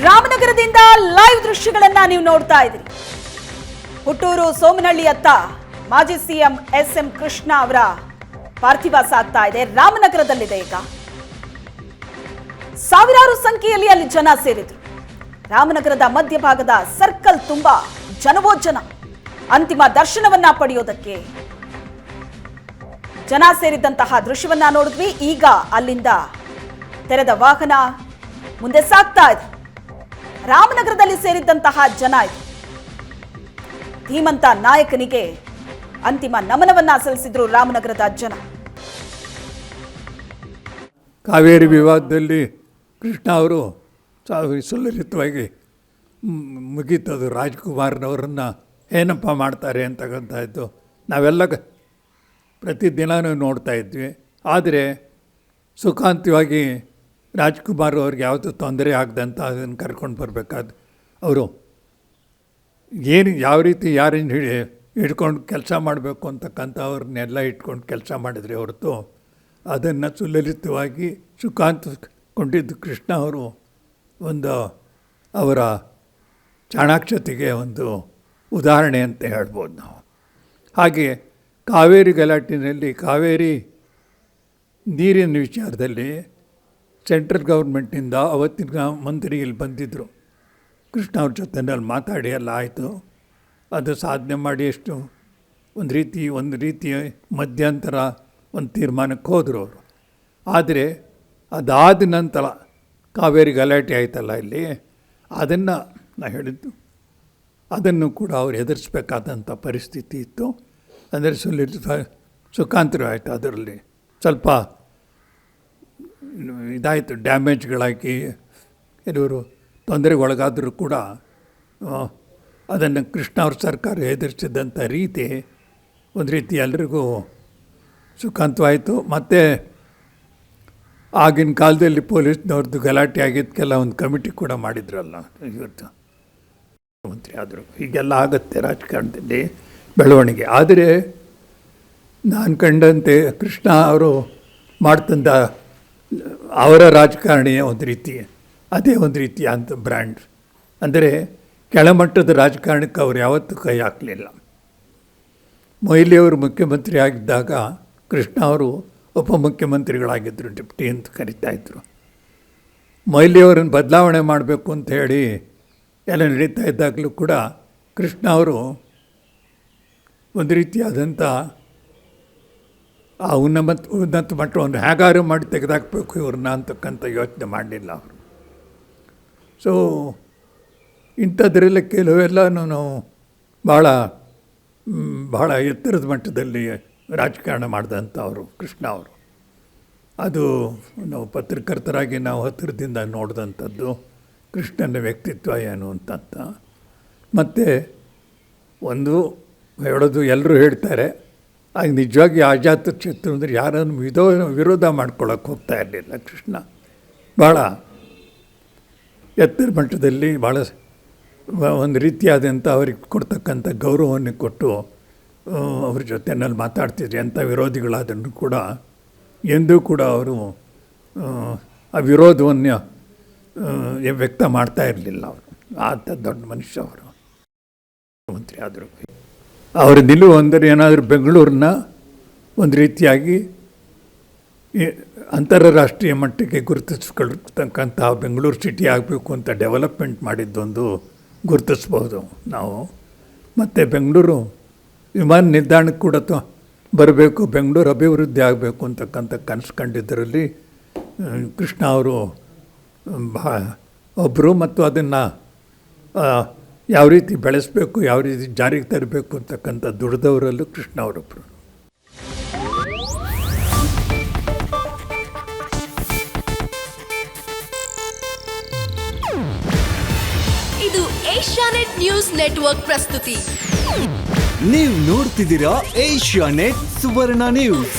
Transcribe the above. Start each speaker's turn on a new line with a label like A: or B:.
A: ರಾಮನಗರದಿಂದ live ದೃಶ್ಯಗಳನ್ನ ನೀವು ನೋಡ್ತಾ ಇದ್ದೀರಿ. ಹುಟ್ಟೂರು ಸೋಮನಹಳ್ಳಿಯತ್ತ ಮಾಜಿ ಸಿಎಂ ಎಸ್.ಎಂ. ಕೃಷ್ಣ ಅವರ ಪಾರ್ಥಿವ ಸಾಗ್ತಾ ಇದೆ. ರಾಮನಗರದಲ್ಲಿದೆ ಈಗ. ಸಾವಿರಾರು ಸಂಖ್ಯೆಯಲ್ಲಿ ಅಲ್ಲಿ ಜನ ಸೇರಿದ್ರು. ರಾಮನಗರದ ಮಧ್ಯಭಾಗದ ಸರ್ಕಲ್ ತುಂಬಾ ಜನವೋ ಜನ. ಅಂತಿಮ ದರ್ಶನವನ್ನ ಪಡೆಯೋದಕ್ಕೆ ಜನ ಸೇರಿದಂತಹ ದೃಶ್ಯವನ್ನ ನೋಡಿದ್ವಿ. ಈಗ ಅಲ್ಲಿಂದ ತೆರೆದ ವಾಹನ ಮುಂದೆ ಸಾಗ್ತಾ ಇದೆ. ರಾಮನಗರದಲ್ಲಿ ಸೇರಿದ್ದಂತಹ ಜನ ಇದು. ಧೀಮಂತ ನಾಯಕನಿಗೆ ಅಂತಿಮ ನಮನವನ್ನ ಸಲ್ಲಿಸಿದ್ರು ರಾಮನಗರದ ಜನ.
B: ಕಾವೇರಿ ವಿವಾದದಲ್ಲಿ ಕೃಷ್ಣ ಅವರು ಸುಲಲಿತವಾಗಿ ಮುಗೀತದು. ರಾಜ್ಕುಮಾರ್ನವರನ್ನು ಏನಪ್ಪ ಮಾಡ್ತಾರೆ ಅಂತಕ್ಕಂಥದ್ದು ನಾವೆಲ್ಲ ಪ್ರತಿದಿನವೂ ನೋಡ್ತಾ ಇದ್ವಿ. ಆದರೆ ಸುಖಾಂತವಾಗಿ ರಾಜ್ಕುಮಾರ್ ಅವ್ರಿಗೆ ಯಾವುದು ತೊಂದರೆ ಆಗದಂತ ಅದನ್ನು ಕರ್ಕೊಂಡು ಬರಬೇಕಾದ ಅವರು ಯಾವ ರೀತಿ ಯಾರನ್ನು ಹಿಡ್ಕೊಂಡು ಕೆಲಸ ಮಾಡಬೇಕು ಅಂತಕ್ಕಂಥ ಅವ್ರನ್ನೆಲ್ಲ ಇಟ್ಕೊಂಡು ಕೆಲಸ ಮಾಡಿದರೆ ಹೊರತು ಅದನ್ನು ಸುಲಲಿತವಾಗಿ ಸುಖಾಂತಗೊಂಡಿದ್ದು ಕೃಷ್ಣ ಅವರು ಒಂದು ಅವರ ಚಾಣಾಕ್ಷತೆಗೆ ಒಂದು ಉದಾಹರಣೆ ಅಂತ ಹೇಳ್ಬೋದು ನಾವು. ಹಾಗೆ ಕಾವೇರಿ ಗಲಾಟಿನಲ್ಲಿ ಕಾವೇರಿ ನೀರಿನ ವಿಚಾರದಲ್ಲಿ ಸೆಂಟ್ರಲ್ ಗೌರ್ಮೆಂಟಿಂದ ಅವತ್ತಿನ ಮಂತ್ರಿ ಇಲ್ಲಿ ಬಂದಿದ್ದರು. ಕೃಷ್ಣ ಅವ್ರ ಜೊತೆನಲ್ಲಿ ಮಾತಾಡಿ ಎಲ್ಲ ಆಯಿತು. ಅದು ಸಾಧನೆ ಮಾಡಿ ಎಷ್ಟು ಒಂದು ರೀತಿ ಮಧ್ಯಂತರ ಒಂದು ತೀರ್ಮಾನಕ್ಕೆ ಹೋದರು ಅವರು. ಆದರೆ ಅದಾದ ನಂತರ ಕಾವೇರಿ ಗಲಾಟೆ ಆಯ್ತಲ್ಲ ಇಲ್ಲಿ, ಅದನ್ನು ನಾನು ಹೇಳಿದ್ದು ಅದನ್ನು ಕೂಡ ಅವ್ರು ಎದುರಿಸ್ಬೇಕಾದಂಥ ಪರಿಸ್ಥಿತಿ ಇತ್ತು. ಅಂದರೆ ಸುಖಾಂತರ ಆಯಿತು. ಅದರಲ್ಲಿ ಸ್ವಲ್ಪ ಇದಾಯಿತು, ಡ್ಯಾಮೇಜ್ಗಳಾಗಿ ಕೆಲವರು ತೊಂದರೆಗೊಳಗಾದರೂ ಕೂಡ ಅದನ್ನು ಕೃಷ್ಣ ಅವ್ರ ಸರ್ಕಾರ ಎದುರಿಸಿದಂಥ ರೀತಿ ಒಂದು ರೀತಿ ಎಲ್ರಿಗೂ ಸುಖಾಂತವಾಯಿತು. ಮತ್ತು ಆಗಿನ ಕಾಲದಲ್ಲಿ ಪೊಲೀಸ್ನವ್ರದ್ದು ಗಲಾಟೆ ಆಗಿದ್ದಕ್ಕೆಲ್ಲ ಒಂದು ಕಮಿಟಿ ಕೂಡ ಮಾಡಿದ್ರಲ್ಲ ಇವತ್ತು ಮಂತ್ರಿ ಆದರು. ಹೀಗೆಲ್ಲ ಆಗುತ್ತೆ ರಾಜಕಾರಣದಲ್ಲಿ ಬೆಳವಣಿಗೆ. ಆದರೆ ನಾನು ಕಂಡಂತೆ ಕೃಷ್ಣ ಅವರು ಮಾಡ್ತಂದ ಅವರ ರಾಜಕಾರಣಿಯ ಒಂದು ರೀತಿ ಅದೇ ಒಂದು ರೀತಿಯ ಅಂತ ಬ್ರ್ಯಾಂಡ್. ಅಂದರೆ ಕೆಳಮಟ್ಟದ ರಾಜಕಾರಣಕ್ಕೆ ಅವರು ಯಾವತ್ತೂ ಕೈ ಹಾಕಲಿಲ್ಲ. ಮೊಯ್ಲಿಯವರು ಮುಖ್ಯಮಂತ್ರಿ ಆಗಿದ್ದಾಗ ಕೃಷ್ಣ ಅವರು ಉಪಮುಖ್ಯಮಂತ್ರಿಗಳಾಗಿದ್ದರು, ಡಿಪ್ಟಿ ಅಂತ ಕರೀತಾಯಿದ್ರು. ಮೊಯ್ಲಿಯವರನ್ನು ಬದಲಾವಣೆ ಮಾಡಬೇಕು ಅಂತ ಹೇಳಿ ಎಲ್ಲ ನಡೀತಾ ಇದ್ದಾಗಲೂ ಕೂಡ ಕೃಷ್ಣ ಅವರು ಒಂದು ರೀತಿಯಾದಂಥ ಆ ಉನ್ನತ ಮಟ್ಟವನ್ನು ಹೇಗಾರು ಮಾಡಿ ತೆಗೆದಾಕಬೇಕು ಇವ್ರನ್ನ ಅಂತಕ್ಕಂಥ ಯೋಚನೆ ಮಾಡಲಿಲ್ಲ ಅವರು. ಸೊ ಇಂಥದ್ರೆಲ್ಲ ಕೆಲವೆಲ್ಲನೂ ನಾವು ಭಾಳ ಎತ್ತರದ ಮಟ್ಟದಲ್ಲಿ ರಾಜಕಾರಣ ಮಾಡಿದಂಥವರು ಕೃಷ್ಣ ಅವರು. ಅದು ನಾವು ಪತ್ರಕರ್ತರಾಗಿ ನಾವು ಹತ್ತಿರದಿಂದ ನೋಡಿದಂಥದ್ದು ಕೃಷ್ಣನ ವ್ಯಕ್ತಿತ್ವ ಏನು ಅಂತ. ಮತ್ತು ಒಂದು ಹೇಳೋದು ಎಲ್ಲರೂ ಹೇಳ್ತಾರೆ, ಆಗ ನಿಜವಾಗಿ ಆಜಾತ ಶತ್ರು ಅಂದರೆ ಯಾರನ್ನು ವಿರೋಧ ಮಾಡ್ಕೊಳ್ಳೋಕೆ ಹೋಗ್ತಾ ಇರಲಿಲ್ಲ ಕೃಷ್ಣ. ಭಾಳ ಎತ್ತರ ಮಟ್ಟದಲ್ಲಿ ಭಾಳ ಒಂದು ರೀತಿಯಾದಂಥ ಅವ್ರಿಗೆ ಕೊಡ್ತಕ್ಕಂಥ ಗೌರವವನ್ನು ಕೊಟ್ಟು ಅವ್ರ ಜೊತೆಯಲ್ಲಿ ಮಾತಾಡ್ತಿದ್ರು. ಎಂಥ ವಿರೋಧಿಗಳಾದರೂ ಕೂಡ ಎಂದೂ ಕೂಡ ಅವರು ಆ ವಿರೋಧವನ್ನು ವ್ಯಕ್ತ ಮಾಡ್ತಾ ಇರಲಿಲ್ಲ. ಅವರು ಆತ ದೊಡ್ಡ ಮನುಷ್ಯ ಅವರು ಮುಖ್ಯಮಂತ್ರಿ ಆದರು. ಅವರ ನಿಲುವು ಅಂದರೆ ಏನಾದರೂ ಬೆಂಗಳೂರನ್ನ ಒಂದು ರೀತಿಯಾಗಿ ಅಂತಾರಾಷ್ಟ್ರೀಯ ಮಟ್ಟಕ್ಕೆ ಗುರುತಿಸ್ಕೊಳ್ತಕ್ಕಂಥ ಬೆಂಗಳೂರು ಸಿಟಿ ಆಗಬೇಕು ಅಂತ ಡೆವಲಪ್ಮೆಂಟ್ ಮಾಡಿದ್ದೊಂದು ಗುರುತಿಸ್ಬೋದು ನಾವು. ಮತ್ತು ಬೆಂಗಳೂರು ವಿಮಾನ ನಿಲ್ದಾಣಕ್ಕೆ ಕೂಡ ಬರಬೇಕು, ಬೆಂಗಳೂರು ಅಭಿವೃದ್ಧಿ ಆಗಬೇಕು ಅಂತಕ್ಕಂಥ ಕನಸು ಕಂಡಿದ್ದರಲ್ಲಿ ಕೃಷ್ಣ ಅವರು ಒಬ್ಬರು. ಮತ್ತು ಅದನ್ನು ಯಾವ ರೀತಿ ಬೆಳೆಸಬೇಕು, ಯಾವ ರೀತಿ ಜಾರಿಗೆ ತರಬೇಕು ಅಂತಕ್ಕಂಥ ದುಡಿದವರಲ್ಲೂ ಕೃಷ್ಣ ಅವರೊಬ್ಬರು.
C: ಇದು ಏಷ್ಯಾನೆಟ್ ನ್ಯೂಸ್ ನೆಟ್ವರ್ಕ್ ಪ್ರಸ್ತುತಿ.
D: ನೀವು ನೋಡ್ತಿದ್ದೀರಾ ಏಷ್ಯಾನೆಟ್ ಸುವರ್ಣ ನ್ಯೂಸ್.